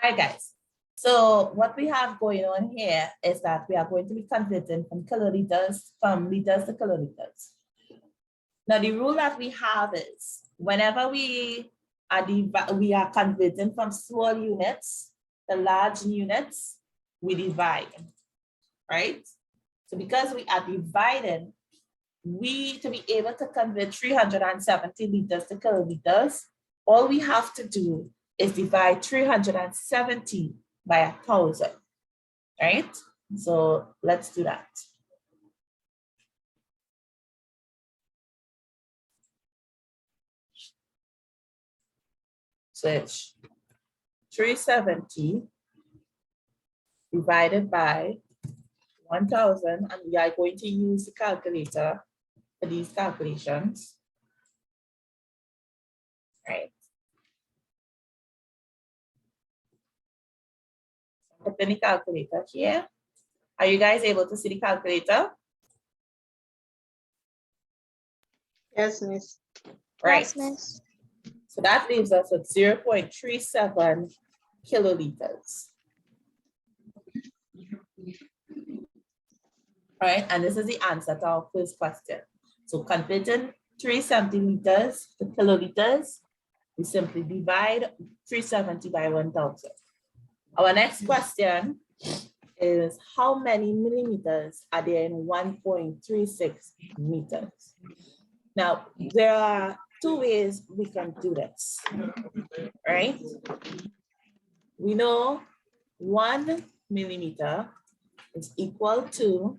All right, guys. So what we have going on here is that we are going to be converting from kiloliters, from liters to kiloliters. Now, the rule that we have is whenever we are converting from small units to large units, we divide, right? So because we are dividing, to be able to convert 370 liters to kiloliters, all we have to do is divide 370 by 1,000, right? So let's do that. So it's 370 divided by 1,000, and we are going to use the calculator for these calculations, right? Put in the calculator here. Are you guys able to see the calculator? Yes, Miss. Right. Yes, Miss. So that leaves us with 0.37 kiloliters. Right, and this is the answer to our first question. So converting 370 liters to kiloliters, we simply divide 370 by 1,000. Our next question is how many millimeters are there in 1.36 meters? Now, there are two ways we can do this, right? We know 1 millimeter is equal to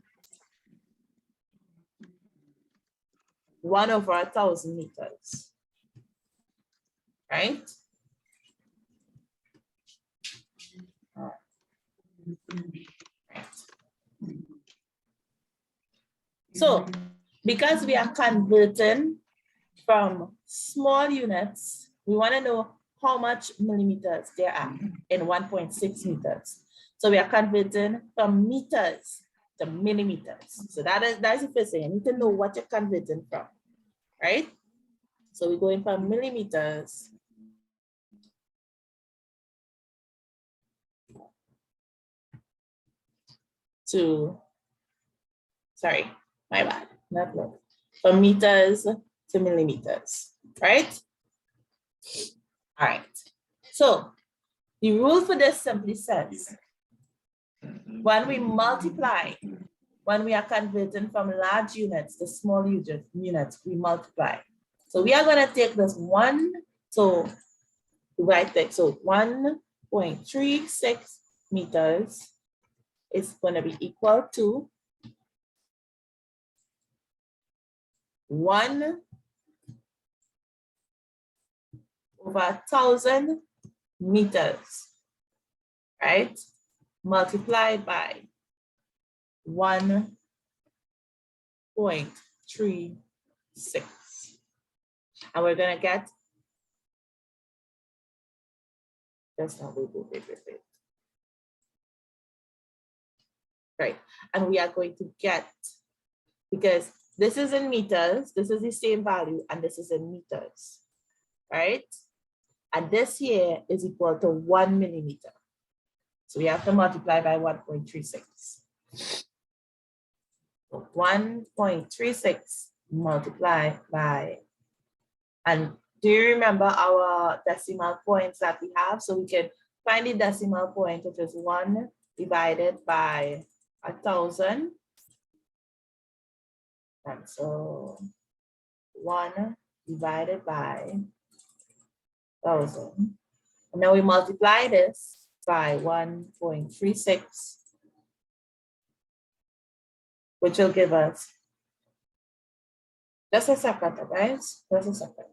1/1,000 meters, right? So, because we are converting from small units, we want to know how much millimeters there are in 1.6 meters. So we are converting from meters to millimeters. So that's the first thing. You need to know what you're converting from, right? So we're going from millimeters to, sorry, my bad, not look. From meters to millimeters, right? All right. So the rule for this simply says, when we multiply, when we are converting from large units to small units, we multiply. So we are going to take this one, so right there, so 1.36 meters is going to be equal to 1/1,000 meters, right? Multiplied by 1.36. And we're going to get, that's not, wait. Right, and we are going to get, because this is in meters, this is the same value, and this is in meters, right? And this here is equal to 1 millimeter. So we have to multiply by 1.36. So 1.36 multiplied by, and do you remember our decimal points that we have? So we can find the decimal point, which is 1 divided by 1,000. And so 1 divided by 1,000. And now we multiply this by 1.36, which will give us, just a second, guys, just a second.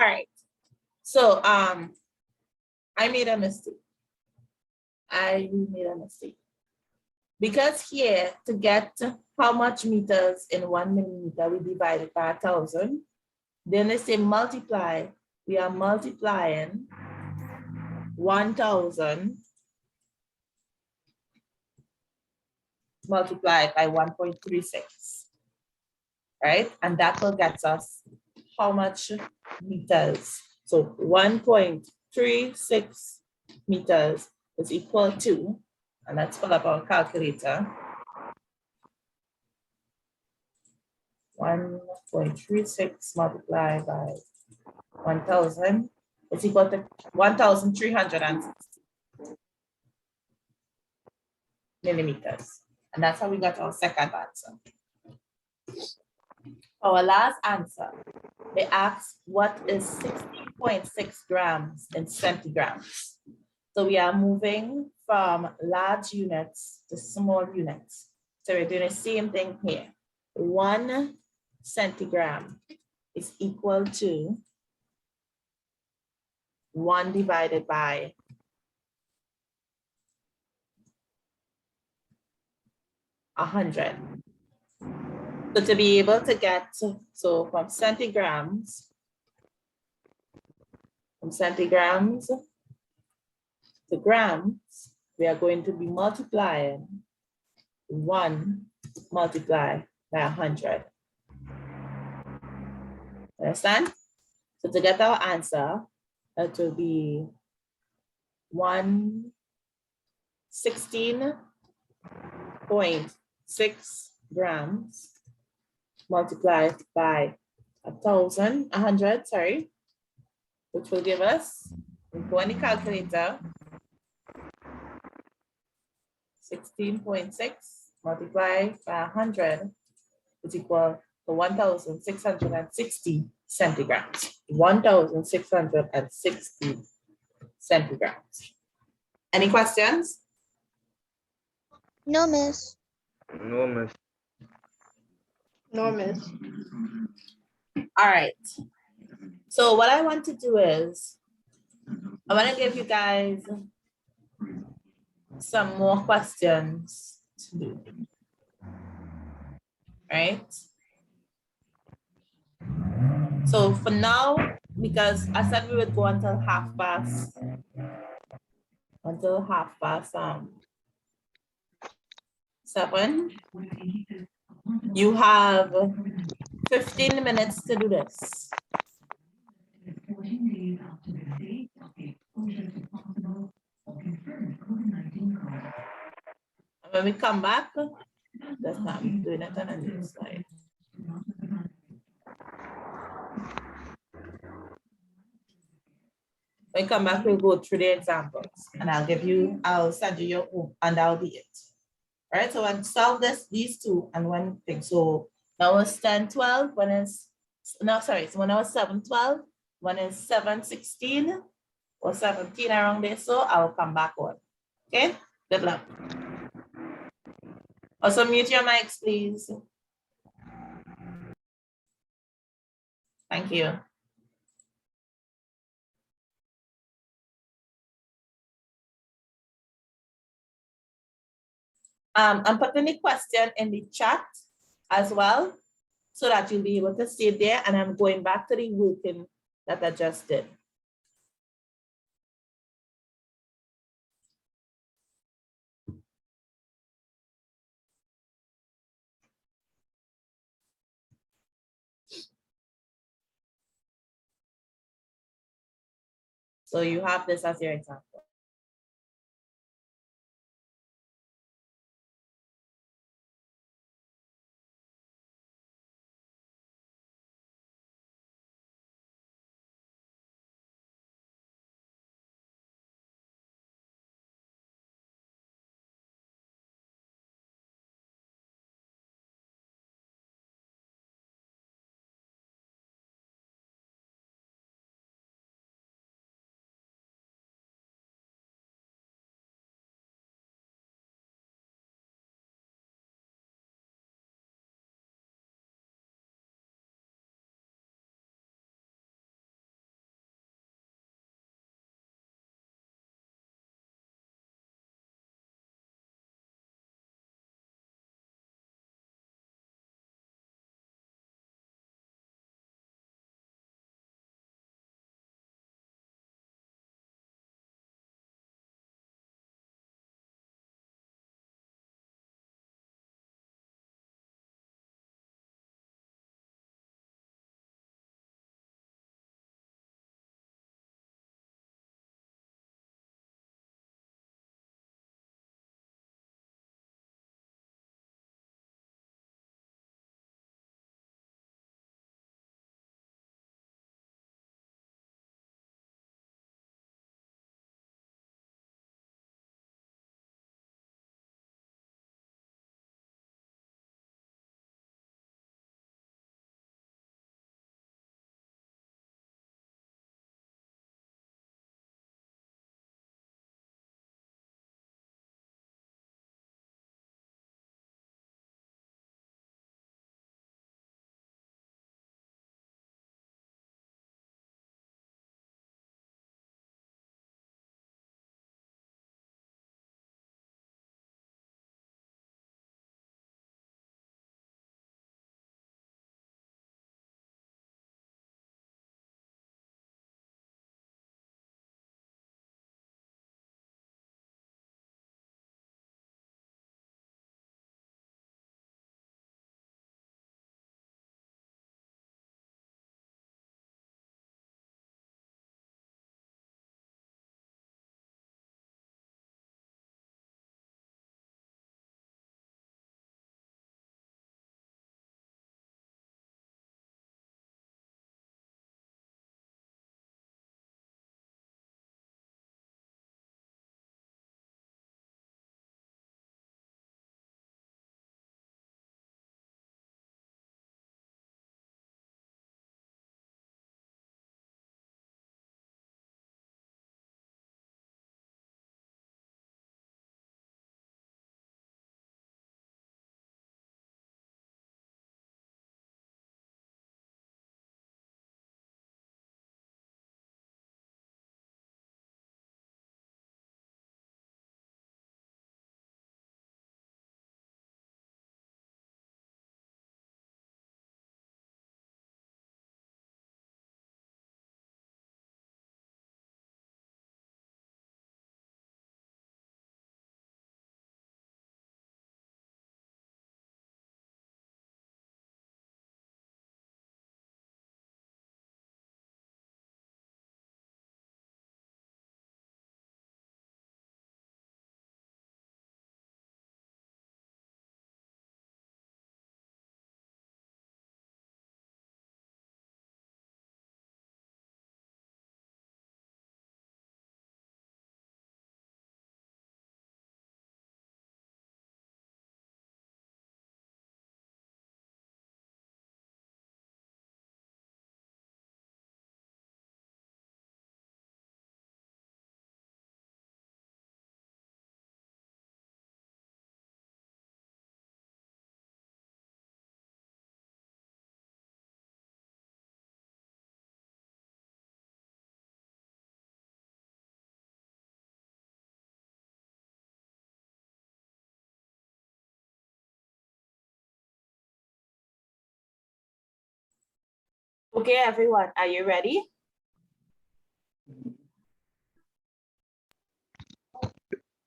All right, so I made a mistake. Because here, to get how much meters in 1 millimeter, we divide it by 1,000. Then they say multiply. We are multiplying 1,000 multiplied by 1.36, right? And that will get us how much meters. So 1.36 meters is equal to, and let's pull up our calculator, 1.36 multiplied by 1,000 is equal to 1,360 millimeters. And that's how we got our second answer. Our last answer, they asked what is 16.6 grams in centigrams. So we are moving from large units to small units. So we're doing the same thing here. 1 centigram is equal to 1 divided by 100. So to be able to get, so from centigrams to grams, we are going to be multiplying 1 multiplied by 100. Understand? So to get our answer, that will be 116.6 grams multiplied by 100, sorry, which will give us, we'll go on the calculator, 16.6 multiplied by 100 is equal to 1,660 centigrams. 1,660 centigrams. Any questions? No, miss. No, miss. No, miss. All right. So what I want to do is, I want to give you guys some more questions to do. Right? So for now, because I said we would go until 7:30. You have 15 minutes to do this. And when we come back, that's not doing it on a new slide. When we come back, we'll go through the examples and I'll send you your own and that'll be it. All right, so when solve these two and one thing. So now it's 10:12, when is, no, sorry, so when I was 7:12, when is 7:16 or 17 around there, so I'll come back on. Okay, good luck. Also mute your mics, please. Thank you. I'm putting the question in the chat as well, so that you'll be able to see it there, and I'm going back to the working that I just did. So you have this as your example. Okay, everyone, are you ready?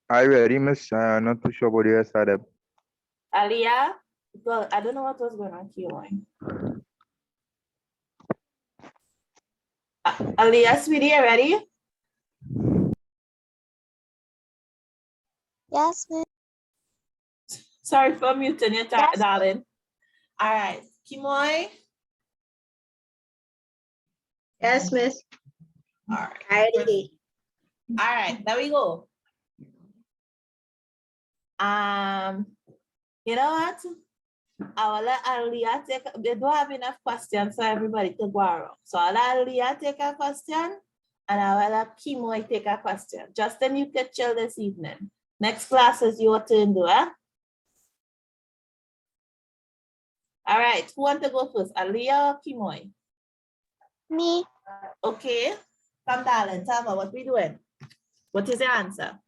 I ready, miss. Not too sure about the rest of them. Aliyah, well, I don't know what was going on here. Aliyah, sweetie, you ready? Yes, miss. Sorry for muting you, Yes. darling. All right, Kimoy. Yes, miss. All right. I did. All right, there we go. You know what? I will let Aliyah take. They don't have enough questions for everybody to go around. So I'll let Aliyah take a question, and I will let Kimoy take a question. Justin, you can chill this evening. Next class is your turn, though. All right, who want to go first, Aliyah or Kimoy? Me. Okay, come darling, tell me what we doing. What is the answer?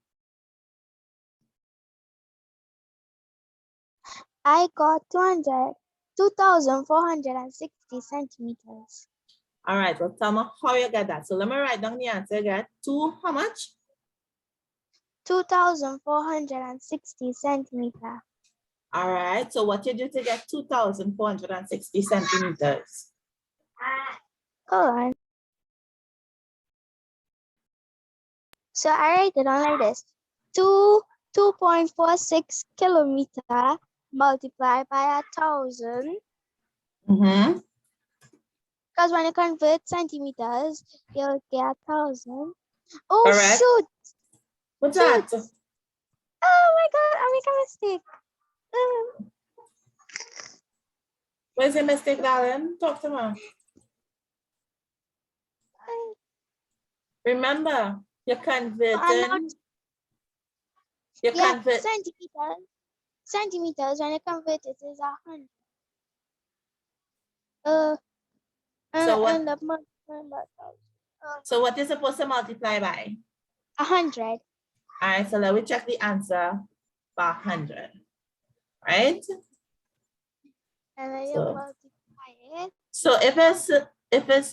I got 2,460 centimeters. All right, well, tell me how you get that. So let me write down the answer again. How much? 2,460 centimeters. All right, so what you do to get 2,460 centimeters? Hold on. So I write it down like this. 2.46 kilometer multiplied by 1,000. Mm-hmm. Because when you convert centimeters, you'll get 1,000. Oh, Correct. shoot. What's that? Oh my God, I make a mistake. Where's the mistake, darling? Talk to me. Remember, you're converting. Yeah, centimeters, when you convert it is 100. So what? And the multiplying by 1,000. So what is supposed to multiply by? 100. All right, so let me check the answer by 100, right? And then you So- multiply it. So if it's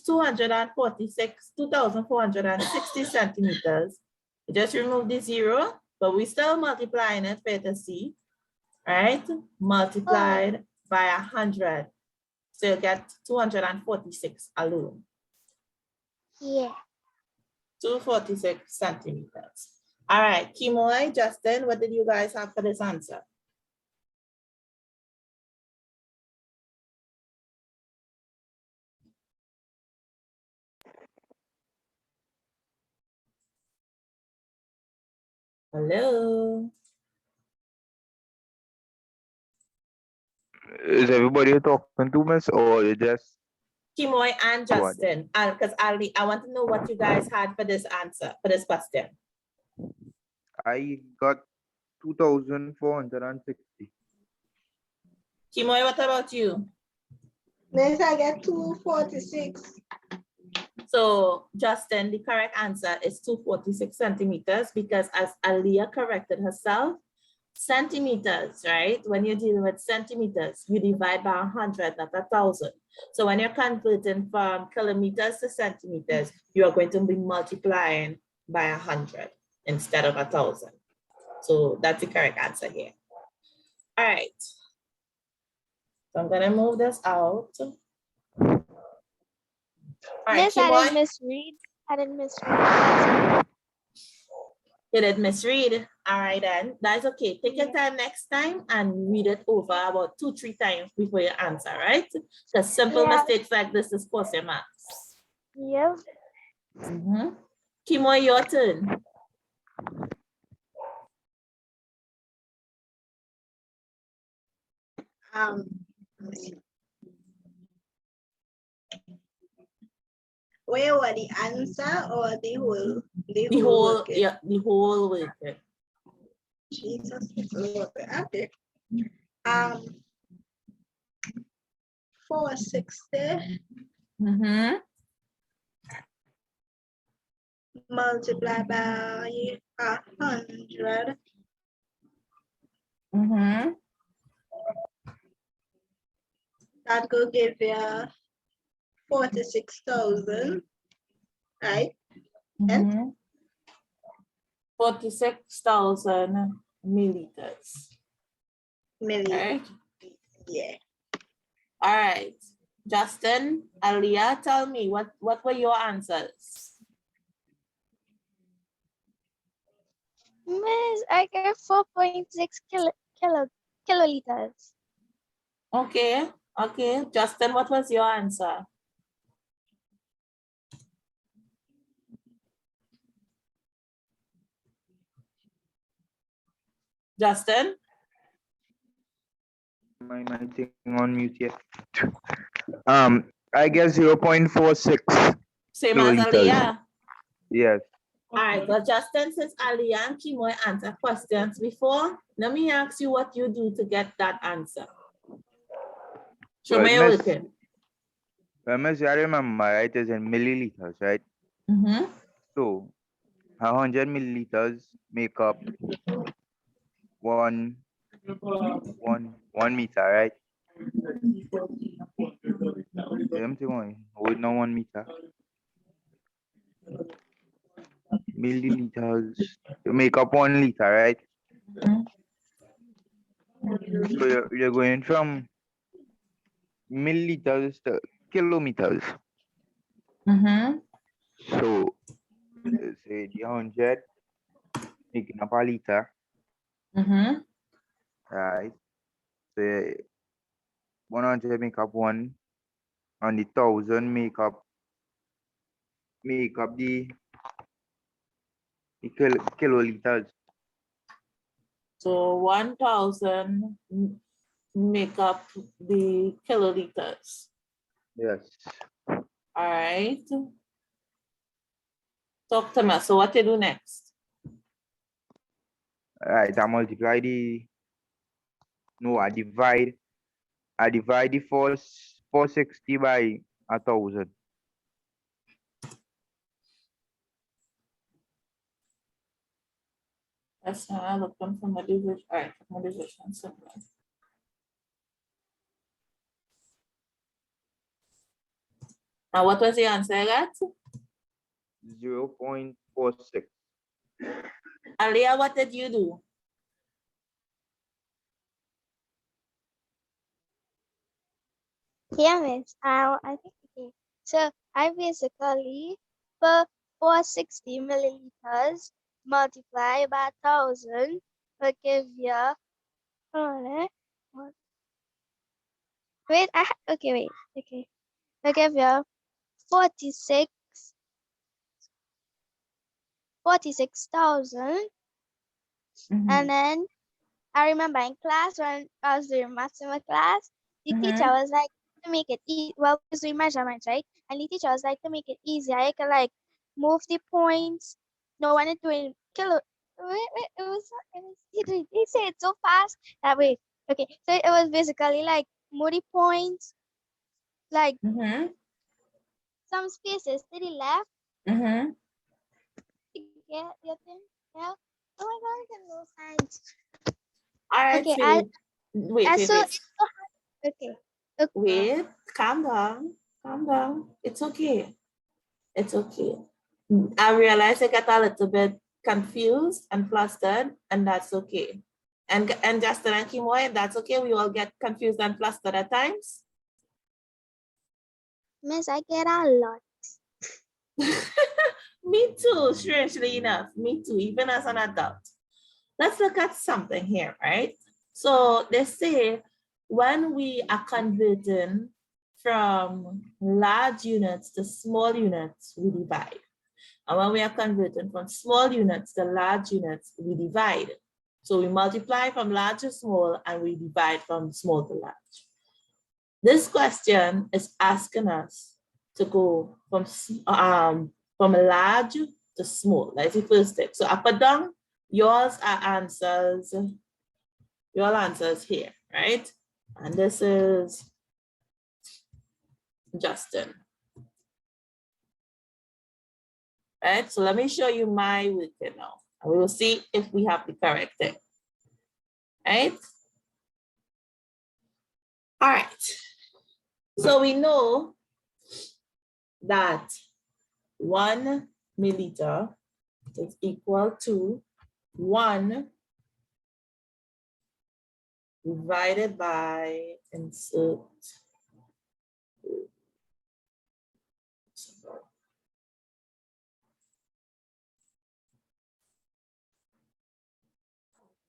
2,460 centimeters, you just remove the 0, but we still multiplying it for you to see, right? Multiplied by 100. So you get 246 alone. Yeah. 246 centimeters. All right, Kimoy, Justin, what did you guys have for this answer? Hello. Is everybody talking to, miss, or you just? Kimoy and What? Justin, because I want to know what you guys had for this answer, for this question. I got 2,460. Kimoy, what about you? Miss, I get 246. So Justin, the correct answer is 246 centimeters because as Aliyah corrected herself, centimeters, right? When you're dealing with centimeters, you divide by 100, not 1,000. So when you're converting from kilometers to centimeters, you are going to be multiplying by 100 instead of 1,000. So that's the correct answer here. All right. So I'm gonna move this out. All right, Miss, I didn't misread. You did misread. All right, then. That's okay. Take your time next time and read it over about 2-3 times before you answer, right? Because simple mistakes like this is cost your marks. Yep. Kimo, your turn. Where were the answer or the whole? The whole, working? yeah, the whole work. Jesus, okay. 460 multiplied by 100. That could give you 46,000, right? Mhm. 46,000 milliliters. Right? Yeah. All right. Justin, Aliyah, tell me what were your answers? Miss, I get 4.6 kiloliters. Okay. Okay. Justin, what was your answer? Justin? My thing on mute yet. I guess 0.46 Same as kiloliters. Aliyah. Yes. All right, well, Justin, since Aliyah and Kimoy answered questions before, let me ask you what you do to get that answer. Show me your working. Miss, I remember it is in milliliters, right? Mm-hmm. So 100 milliliters make up one meter, right? Empty one. With no 1 meter. Milliliters to make up 1 liter, right? So you're going from milliliters to kilometers. Mm-hmm. So let's say the 100 making up a liter, Mm-hmm. right? So 100 make up 1, and the 1,000 make up the kiloliters. So 1,000 make up the kiloliters. Yes. All right. Talk to me. So what you do next? Right. I multiply I divide the 460 by 1,000. That's how I look from a division. All right, from a division. Simple. Now, what was the answer I got? 0.46. Aliyah, what did you do? Yeah, miss. I think okay. So I basically put 460 milliliters multiply by 1,000 will give you. Hold on, wait, okay, wait, okay. Will give you 46,000. And then I remember in class when I was doing mathematics class, the teacher was like to make it easy. Well, we was doing measurements, right? And the teacher was like to make it easier. I could like move the points. No one is doing kilo. Wait, he said it so fast that way. Okay, so it was basically like move the points, like some spaces to the left. Yeah, you think? Yeah. Oh my god, I can no science. All right, Okay, sweetie. Wait. okay. Wait, calm down. Calm down. It's okay. It's okay. I realize I got a little bit confused and flustered, and that's okay. And Justin and Kimoy, that's okay. We all get confused and flustered at times. Miss, I get a lot. Me too, strangely enough. Me too, even as an adult. Let's look at something here, right? So they say when we are converting from large units to small units, we divide. And when we are converting from small units to large units, we divide. So we multiply from large to small and we divide from small to large. This question is asking us to go from large to small. That's the first step. So up and down, yours are answers. Your answers here, right? And this is Justin. Right, so let me show you my working now. And we will see if we have the correct thing. Right? All right. So we know that 1 milliliter is equal to 1 divided by, insert,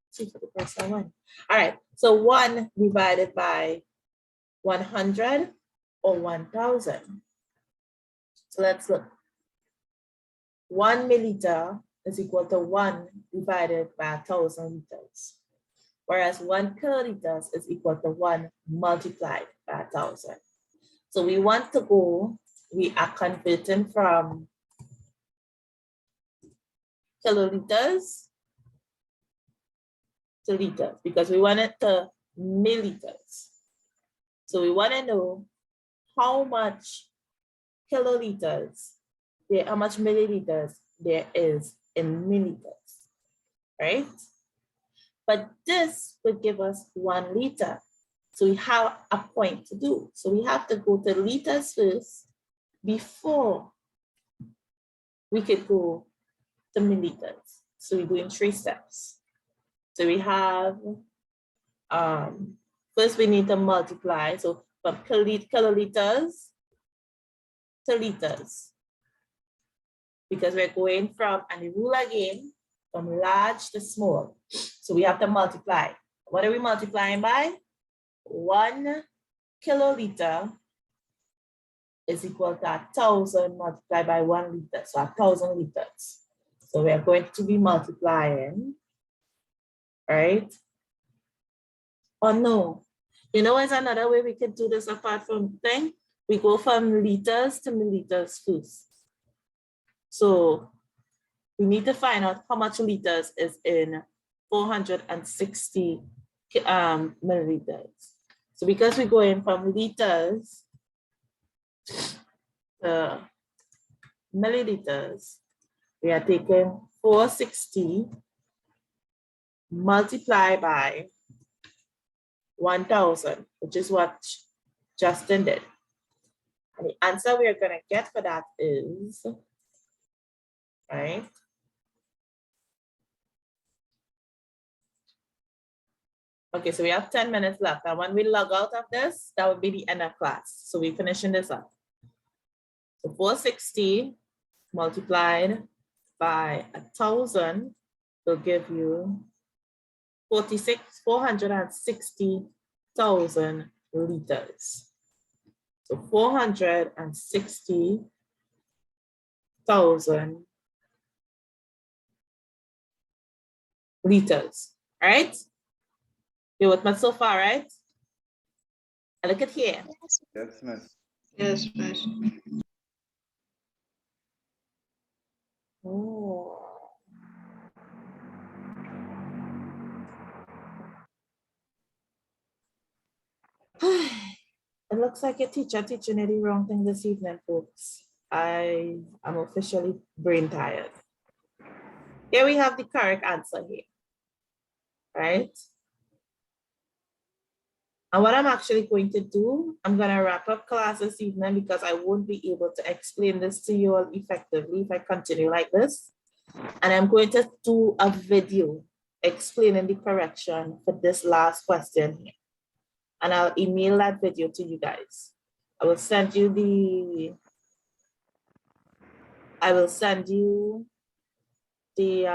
see for the first one. All right, so 1 divided by 100 or 1000. So let's look. 1 milliliter is equal to 1 divided by 1000 liters. Whereas 1 kiloliters is equal to 1 multiplied by 1000. So we want to go, we are converting from kiloliters to liters because we want it to milliliters. So we want to know how much kiloliters, how much milliliters there is in milliliters, right? But this would give us 1 liter. So we have a point to do. So we have to go to liters first before we could go to milliliters. So we're doing 3 steps. So we have, first we need to multiply. So from kiloliters to liters. Because we're going from, and the rule again, from large to small. So we have to multiply. What are we multiplying by? 1 kiloliter is equal to 1000 multiplied by 1 liter, so 1000 liters. So we are going to be multiplying, right? Oh no, you know, there's another way we could do this apart from thing. We go from liters to milliliters first. So we need to find out how much liters is in 460 milliliters. So because we're going from liters to milliliters, we are taking 460 multiplied by 1000, which is what Justin did. And the answer we are going to get for that is, right? Okay, so we have 10 minutes left. And when we log out of this, that would be the end of class. So we're finishing this up. So 460 multiplied by 1000 will give you 460,000 liters. So 460,000 liters, all right? You with me so far, right? And look at here. Yes, miss. Yes, miss. Oh. It looks like your teacher teaching you the wrong thing this evening, folks. I am officially brain tired. Here we have the correct answer here, right? And what I'm actually going to do, I'm going to wrap up class this evening because I won't be able to explain this to you all effectively if I continue like this. And I'm going to do a video explaining the correction for this last question here. And I'll email that video to you guys. I will send you the